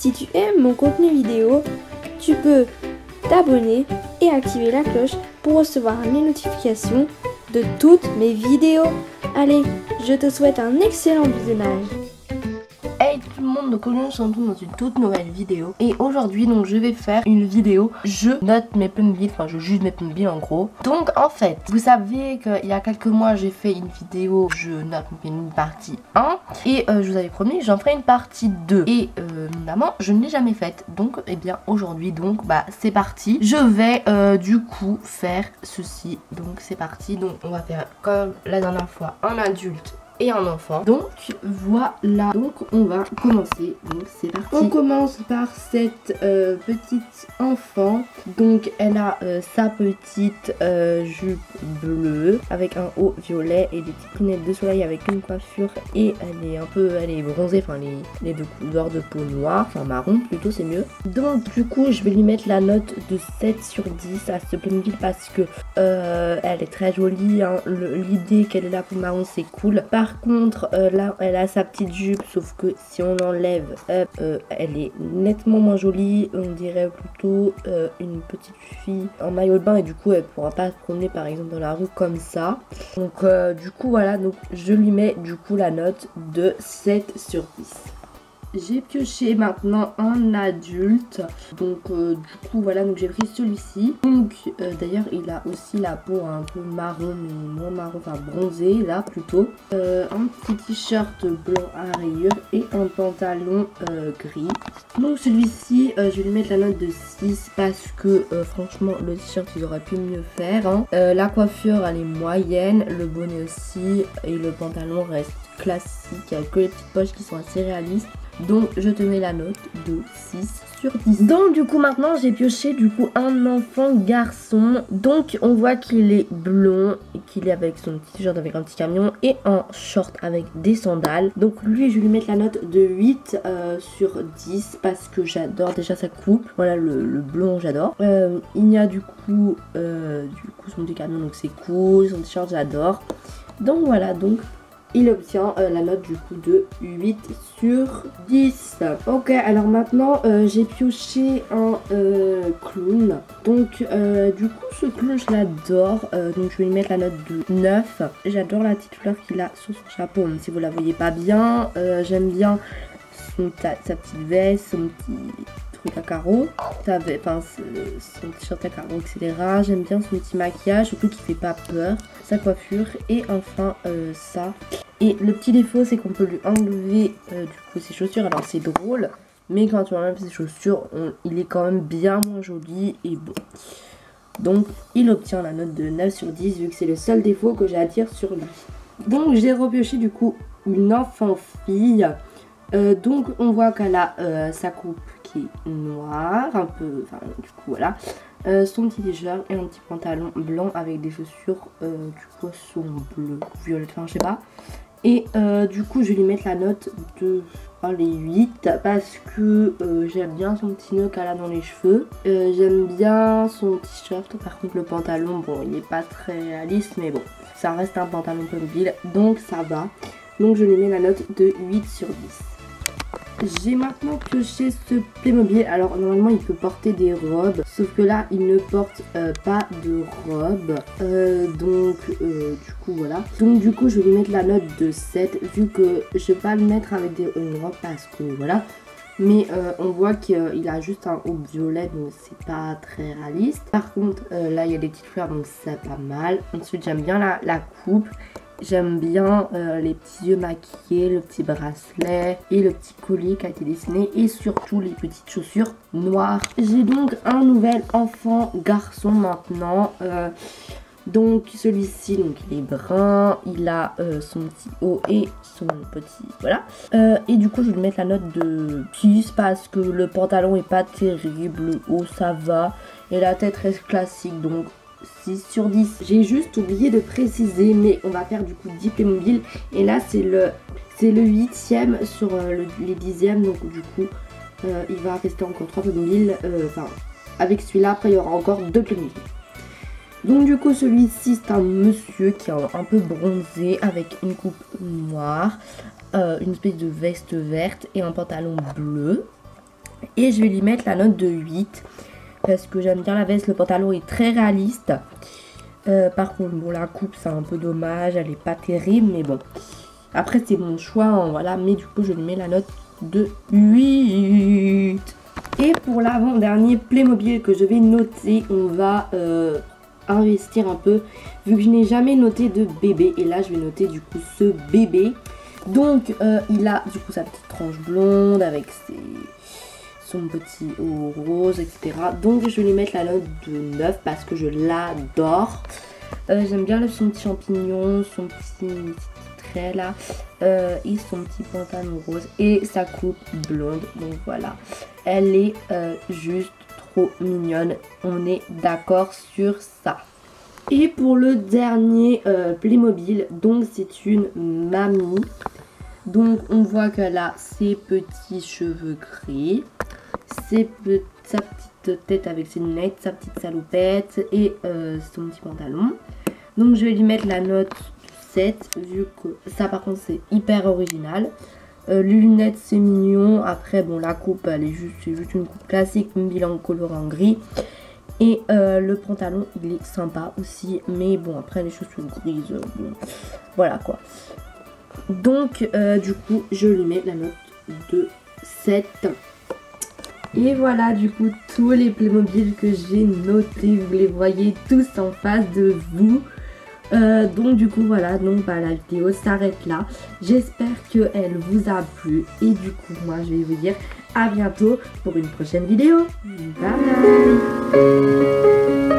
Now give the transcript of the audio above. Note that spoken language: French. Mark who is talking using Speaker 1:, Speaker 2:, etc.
Speaker 1: Si tu aimes mon contenu vidéo, tu peux t'abonner et activer la cloche pour recevoir les notifications de toutes mes vidéos. Allez, je te souhaite un excellent visionnage.
Speaker 2: Hey tout le monde, donc aujourd'hui nous sommes dans une toute nouvelle vidéo. Et aujourd'hui donc je vais faire une vidéo je note mes Playmobil, enfin je juge mes Playmobil en gros. Donc en fait, vous savez qu'il y a quelques mois j'ai fait une vidéo je note mes Playmobil partie 1. Et je vous avais promis que j'en ferai une partie 2. Et évidemment je ne l'ai jamais faite. Donc et bien aujourd'hui donc bah c'est parti. Je vais du coup faire ceci. Donc c'est parti. Donc on va faire comme la dernière fois un adulte et un enfant. Donc voilà, donc on va commencer, donc c'est parti. On commence par cette petite enfant. Donc elle a sa petite jupe bleue avec un haut violet et des petites lunettes de soleil avec une coiffure, et elle est bronzée, enfin les deux couleurs de peau noire, enfin marron plutôt, c'est mieux. Donc du coup je vais lui mettre la note de 7 sur 10 à ce Playmobil parce que elle est très jolie, hein. L'idée qu'elle est là pour marron, c'est cool. Par contre là elle a sa petite jupe, sauf que si on l'enlève elle est nettement moins jolie. On dirait plutôt une petite fille en maillot de bain, et du coup elle pourra pas se promener par exemple dans la rue comme ça. Donc du coup voilà, donc je lui mets du coup la note de 7 sur 10. J'ai pioché maintenant un adulte, donc du coup voilà, donc j'ai pris celui-ci. Donc d'ailleurs il a aussi la peau un peu marron, mais moins marron, enfin bronzé là plutôt. Un petit t-shirt blanc à rayures et un pantalon gris. Donc celui-ci je vais lui mettre la note de 6 parce que franchement le t-shirt ils auraient pu mieux faire, hein. La coiffure elle est moyenne, le bonnet aussi, et le pantalon reste classique avec que les petites poches qui sont assez réalistes. Donc je te mets la note de 6 sur 10. Donc du coup maintenant j'ai pioché du coup un enfant garçon. Donc on voit qu'il est blond et qu'il est avec son petit t-shirt avec un petit camion et un short avec des sandales. Donc lui je vais lui mettre la note de 8 sur 10 parce que j'adore déjà sa coupe. Voilà, le blond j'adore. Il y a du coup son petit camion, donc c'est cool. Son t-shirt j'adore. Donc voilà, donc il obtient la note du coup de 8 sur 10. Ok, alors maintenant j'ai pioché un clown. Donc du coup ce clown je l'adore. Donc je vais lui mettre la note de 9. J'adore la petite fleur qu'il a sur son chapeau, même si vous la voyez pas bien. J'aime bien sa petite veste, son petit truc à carreaux, son t-shirt à carreaux, etc. J'aime bien son petit maquillage, surtout qu'il fait pas peur, sa coiffure, et enfin ça. Et le petit défaut c'est qu'on peut lui enlever du coup ses chaussures. Alors c'est drôle, mais quand tu enlèves ses chaussures il est quand même bien moins joli et bon. Donc il obtient la note de 9 sur 10 vu que c'est le seul défaut que j'ai à dire sur lui. Donc j'ai repioché du coup une enfant fille. Donc on voit qu'elle a sa coupe qui est noire, un peu, enfin du coup voilà, son petit t-shirt et un petit pantalon blanc avec des chaussures du coup sont bleues, violettes, enfin je sais pas. Et du coup je vais lui mettre la note de les 8 parce que j'aime bien son petit nœud qu'elle a dans les cheveux, j'aime bien son t-shirt. Par contre le pantalon, bon il n'est pas très réaliste, mais bon ça reste un pantalon Playmobil donc ça va. Donc je lui mets la note de 8 sur 10. J'ai maintenant pioché ce Playmobil. Alors normalement il peut porter des robes, sauf que là il ne porte pas de robe. Donc du coup voilà. Donc du coup je vais lui mettre la note de 7 vu que je vais pas le mettre avec une robe parce que voilà. Mais on voit qu'il a juste un haut violet, donc c'est pas très réaliste. Par contre là il y a des petites fleurs, donc c'est pas mal. Ensuite j'aime bien la coupe. J'aime bien les petits yeux maquillés, le petit bracelet et le petit collier qui a été dessiné, et surtout les petites chaussures noires. J'ai donc un nouvel enfant garçon maintenant. Donc celui-ci, donc il est brun, il a son petit haut et son petit, voilà. Et du coup je vais lui mettre la note de 6 parce que le pantalon est pas terrible, le haut ça va et la tête reste classique, donc 6 sur 10. J'ai juste oublié de préciser, mais on va faire du coup 10 Playmobil. Et là c'est le 8ème sur les 10e. Donc du coup il va rester encore 3 Playmobil. Enfin avec celui-là après il y aura encore 2 Playmobil. Donc du coup celui-ci c'est un monsieur qui est un peu bronzé avec une coupe noire, une espèce de veste verte et un pantalon bleu. Et je vais lui mettre la note de 8. Parce que j'aime bien la veste, le pantalon est très réaliste. Par contre, bon, la coupe c'est un peu dommage, elle est pas terrible, mais bon. Après c'est mon choix, hein, voilà, mais du coup je lui mets la note de 8. Et pour l'avant-dernier Playmobil que je vais noter, on va investir un peu. Vu que je n'ai jamais noté de bébé, et là je vais noter du coup ce bébé. Donc il a du coup sa petite tranche blonde avec son petit haut rose, etc. Donc je vais lui mettre la note de 9 parce que je l'adore. J'aime bien son petit champignon, son petit trait là, et son petit pantalon rose et sa coupe blonde. Donc voilà, elle est juste trop mignonne, on est d'accord sur ça. Et pour le dernier Playmobil, donc c'est une mamie. Donc on voit qu'elle a ses petits cheveux gris, sa petite tête avec ses lunettes, sa petite salopette et son petit pantalon. Donc je vais lui mettre la note 7 vu que ça par contre c'est hyper original. Les lunettes c'est mignon. Après bon, la coupe elle est c'est juste une coupe classique, une bilan coloré en gris. Et le pantalon il est sympa aussi, mais bon après les chaussures grises, bon, voilà quoi. Donc du coup je lui mets la note de 7. Et voilà du coup tous les Playmobil que j'ai notés, vous les voyez tous en face de vous. Donc du coup voilà, donc bah, la vidéo s'arrête là. J'espère qu'elle vous a plu. Et du coup moi je vais vous dire à bientôt pour une prochaine vidéo. Bye bye.